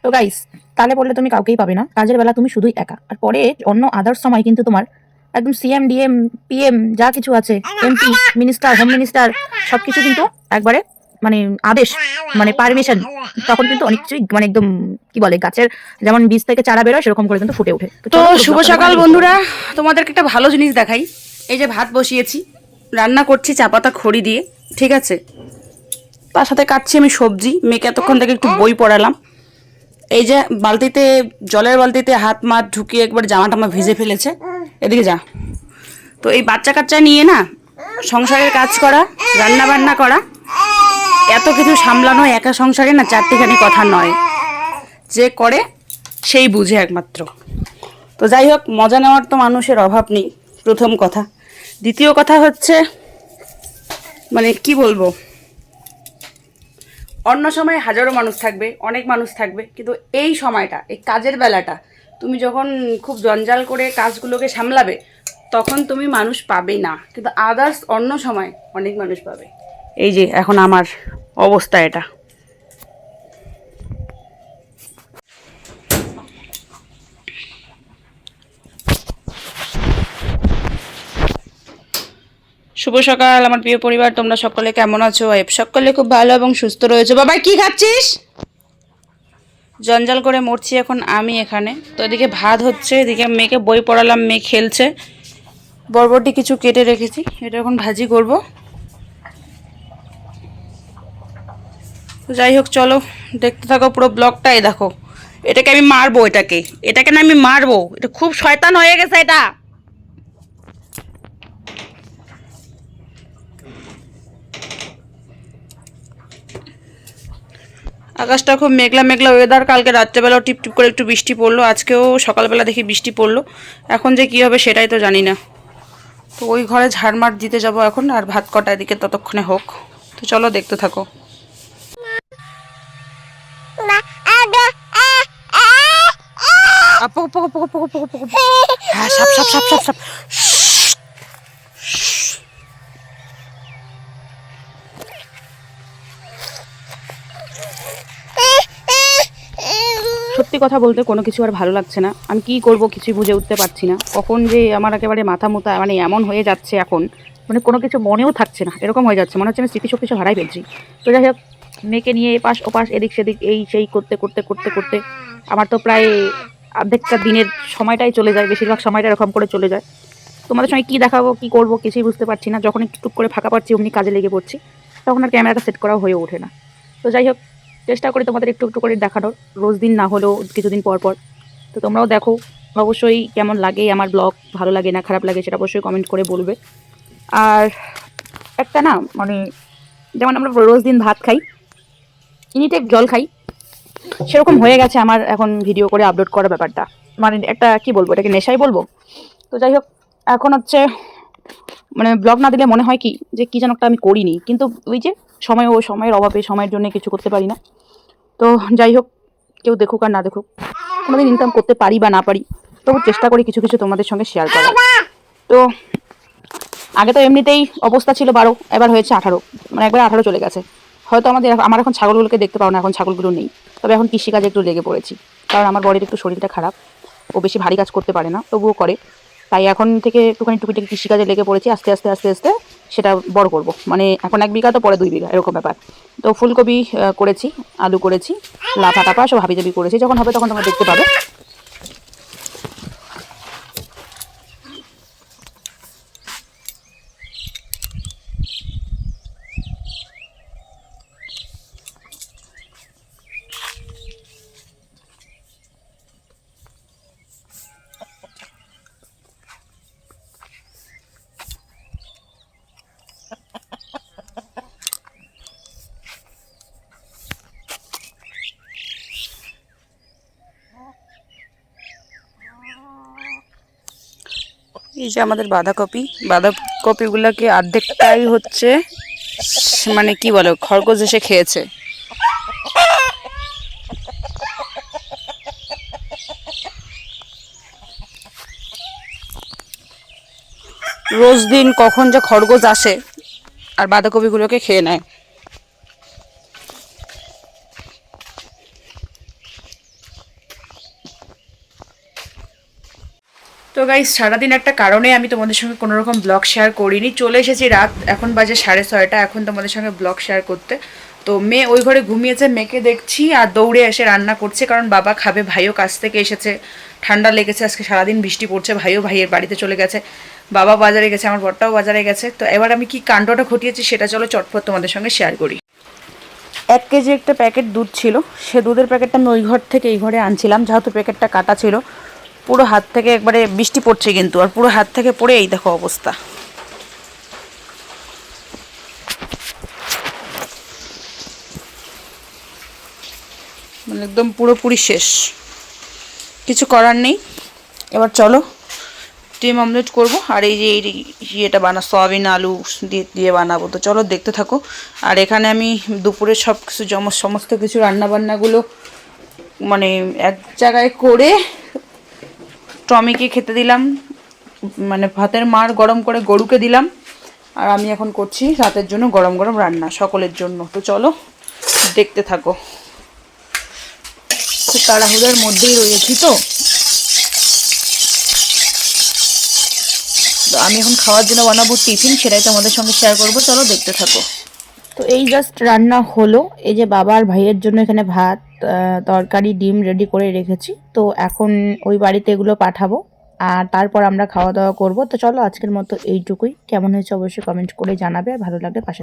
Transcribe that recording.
তো গাইস, তাহলে বললে তুমি কাউকেই পাবে না, কাজের বেলা তুমি শুধুই একা। আর পরে অন্য আদার্স সময় কিন্তু তোমার একদম সিএম ডিএম পিএম যা কিছু আছে, এমপি মিনিস্টার হোম মিনিস্টার সবকিছু কিন্তু একবারে মানে আদেশ, মানে পারমিশন, তখন কিন্তু অনেক কিছুই মানে একদম কি বলে গাছের যেমন বীজ থেকে চারা বেরোয় সেরকম করে কিন্তু ফুটে ওঠে। তো চলো পুরো শুভ ব্লগটা দেখো, সকাল আগে দেখতে বন্ধুরা, থাকো। তোমাদেরকে একটা ভালো জিনিস দেখাই। এই যে ভাত বসিয়েছি, রান্না করছি চা পাতা খড়ি দিয়ে, ঠিক আছে। তার সাথে কাটছি আমি সবজি। মেয়েকে এতক্ষণ থেকে একটু বই পড়ালাম। এই যে বালতিতে, জলের বালতিতে হাত মাত ঢুকিয়ে একবার জামা টামা ভিজে ফেলেছে। এদিকে যা। তো এই বাচ্চা কাচ্চা নিয়ে না সংসারের কাজ করা, রান্না বান্না করা, এত কিছু সামলানো একা সংসারে না চারটিখানি কথা নয়। যে করে সেই বুঝে একমাত্র। তো যাই হোক, মজা নেওয়ার তো মানুষের অভাব নেই, প্রথম কথা। দ্বিতীয় কথা হচ্ছে, মানে কি বলবো, অন্য সময় হাজারো মানুষ থাকবে, অনেক মানুষ থাকবে, কিন্তু এই সময়টা, এই কাজের বেলাটা তুমি যখন খুব জঞ্জাল করে কাজগুলোকে সামলাবে, তখন তুমি মানুষ পাবে না। কিন্তু আদার্স অন্য সময় অনেক মানুষ পাবে। এই যে এখন আমার অবস্থা এটা। শুভ সকাল আমার প্রিয় পরিবার, তোমরা সকলে কেমন আছো? সকলে খুব ভালো এবং সুস্থ রয়েছে। বাবা কি খাচ্ছিস? জঞ্জাল করে মরছি এখন আমি এখানে। তো এদিকে ভাত হচ্ছে, এদিকে মেয়েকে বই পড়ালাম, মেয়ে খেলছে। বরবটি কিছু কেটে রেখেছি, এটা এখন ভাজি করব। তো যাই হোক, চলো দেখতে থাকো পুরো ব্লগটাই। দেখো, এটাকে আমি মারবো, এটাকে না আমি মারবো। এটা খুব শয়তান হয়ে গেছে এটা। আকাশটা খুব মেঘলা মেঘলা ওয়েদার। কালকে রাত্রেবেলাও টিপটিপ করে একটু বৃষ্টি পড়লো, আজকেও সকালবেলা দেখি বৃষ্টি পড়লো। এখন যে কী হবে সেটাই তো জানি না। তো ওই ঘরে ঝাড়মার দিতে যাব এখন, আর ভাত কটা এদিকে ততক্ষণে হোক। তো চলো দেখতে থাকো। হ্যাঁ, সাপ সাপ সাপ সাপ সাপ। সত্যি কথা বলতে কোনো কিছু আর ভালো লাগছে না। আমি কি করব কিছুই বুঝে উঠতে পারছি না। কখন যে আমার একেবারে মাথা মুথা মানে এমন হয়ে যাচ্ছে এখন, মানে কোনো কিছু মনেও থাকছে না, এরকম হয়ে যাচ্ছে। মনে হচ্ছে আমি স্মৃতিশক্তি সব হারাই ফেলছি। তো যাই হোক, মেয়েকে নিয়ে এপাশ ওপাশ এদিক সেদিক এই সেই করতে করতে করতে করতে আমার তো প্রায় অর্ধেকটা দিনের সময়টাই চলে যায়, বেশিরভাগ সময়টা এরকম করে চলে যায়। তোমাদের সঙ্গে কী দেখাবো, কী করবো কিছুই বুঝতে পারছি না। যখন একটু টুক করে ফাঁকা পাচ্ছি অমনি কাজে লেগে পড়ছি, তখন আর ক্যামেরাটা সেট করা হয়ে ওঠে না। তো যাই হোক, চেষ্টা করি তোমাদের একটু একটু করে দেখানোর, রোজ দিন না হলেও কিছুদিন পর পর। তো তোমরাও দেখো, অবশ্যই কেমন লাগে আমার ব্লগ, ভালো লাগে না খারাপ লাগে সেটা অবশ্যই কমেন্ট করে বলবে। আর একটা না মানে, যেমন আমরা রোজ দিন ভাত খাই, ইনিটেক জল খাই, সেরকম হয়ে গেছে আমার এখন ভিডিও করে আপলোড করার ব্যাপারটা। মানে একটা কি বলবো, এটাকে নেশাই বলবো। তো যাই হোক, এখন হচ্ছে মানে ব্লগ না দিলে মনে হয় কি যে কী যেন একটা আমি করিনি, কিন্তু ওই যে সময় ও সময়ের অভাবে সময়ের জন্য কিছু করতে পারি না। তো যাই হোক, কেউ দেখুক আর না দেখুক, কোনোদিন ইনকাম করতে পারি বা না পারি, তবু চেষ্টা করি কিছু কিছু তোমাদের সঙ্গে শেয়ার করার। তো আগে তো এমনিতেই অবস্থা ছিল 12, এবার হয়েছে 18, মানে একবার 18 চলে গেছে। হয়তো আমার এখন ছাগলগুলোকে দেখতে পাও না, এখন ছাগলগুলো নেই। তবে এখন কৃষিকাজে একটু লেগে পড়েছি, কারণ আমার বরের একটু শরীরটা খারাপ, ও বেশি ভারী কাজ করতে পারে না, তবুও করে। তাই এখন থেকে একটুখানি টুকিটাকি কৃষিকাজে লেগে পড়েছি, আস্তে আস্তে আস্তে আস্তে সেটা বড় করব। মানে এখন 1 বিঘা তো পরে 2 বিঘা, এরকম ব্যাপার। তো ফুলকপি করেছি, আলু করেছি, লাফা টাপা সব হাবিজাবি করেছি। যখন হবে তখন তোমরা দেখতে পাবে। এই যে আমাদের বাঁধাকপিগুলোকে অর্ধেকটাই হচ্ছে মানে কি বলে খরগোশ এসে খেয়েছে। রোজ দিন কখন যে খরগোশ আসে আর বাঁধাকপিগুলোকে খেয়ে নেয়। তো গাইস সারাদিন একটা কারণে আমি তোমাদের সঙ্গে কোনো রকম ব্লগ শেয়ার করিনি, চলে এসেছি রাত, এখন বাজে 6:30, এখন তোমাদের সঙ্গে ব্লগ শেয়ার করতে। তো মেয়ে ওই ঘরে ঘুমিয়েছে, মেয়েকে দেখছি আর দৌড়ে এসে রান্না করছে, কারণ বাবা খাবে, ভাইও কাছ থেকে এসেছে, ঠান্ডা লেগেছে, আজকে সারাদিন বৃষ্টি পড়ছে, ভাইও ভাইয়ের বাড়িতে চলে গেছে, বাবা বাজারে গেছে, আমার বরটাও বাজারে গেছে। তো এবার আমি কি কাণ্ডটা ঘটিয়েছি সেটা চলো চটপট তোমাদের সঙ্গে শেয়ার করি। 1 কেজি একটা প্যাকেট দুধ ছিল, সে দুধের প্যাকেটটা আমি ওই ঘর থেকে এই ঘরে আনছিলাম, যেহেতু প্যাকেটটা কাটা ছিল। পুরো হাত থেকে একবারে বৃষ্টি পড়ছে কিন্তু, আর পুরো হাত থেকে পড়ে এই দেখো অবস্থা। মানে একদম পুরোপুরি শেষ, কিছু করার নেই। এবার চলো ডিম অমলেট করবো, আর এই যে এই ইয়েটা সয়াবিন আলু দিয়ে দিয়ে বানাবো। তো চলো দেখতে থাকো। আর এখানে আমি দুপুরে সব কিছু সমস্ত কিছু রান্নাবান্নাগুলো মানে এক জায়গায় করে টমিকে খেতে দিলাম, মানে ভাতের মাড় গরম করে গরুকে দিলাম, আর আমি এখন করছি রাতের জন্য গরম গরম রান্না সকলের জন্য। তো চলো দেখতে থাকো। খুব তাড়াহুড়োর মধ্যেই রয়েছি, তো আমি এখন খাওয়ার জন্য বানাবো টিফিন, সেটাই তোমাদের সঙ্গে শেয়ার করবো, চলো দেখতে থাকো। তো এই জাস্ট রান্না হলো, এই যে বাবা আর ভাইয়ের জন্য এখানে ভাত, তরকারি, ডিম রেডি করে রেখেছি। তো এখন ওই বাড়িতে এগুলো পাঠাবো, আর তারপর আমরা খাওয়া দাওয়া করব। তো চলো আজকের মতো এইটুকুই। কেমন হয়েছে অবশ্যই কমেন্ট করে জানাবে, আর ভালো লাগলে পাশে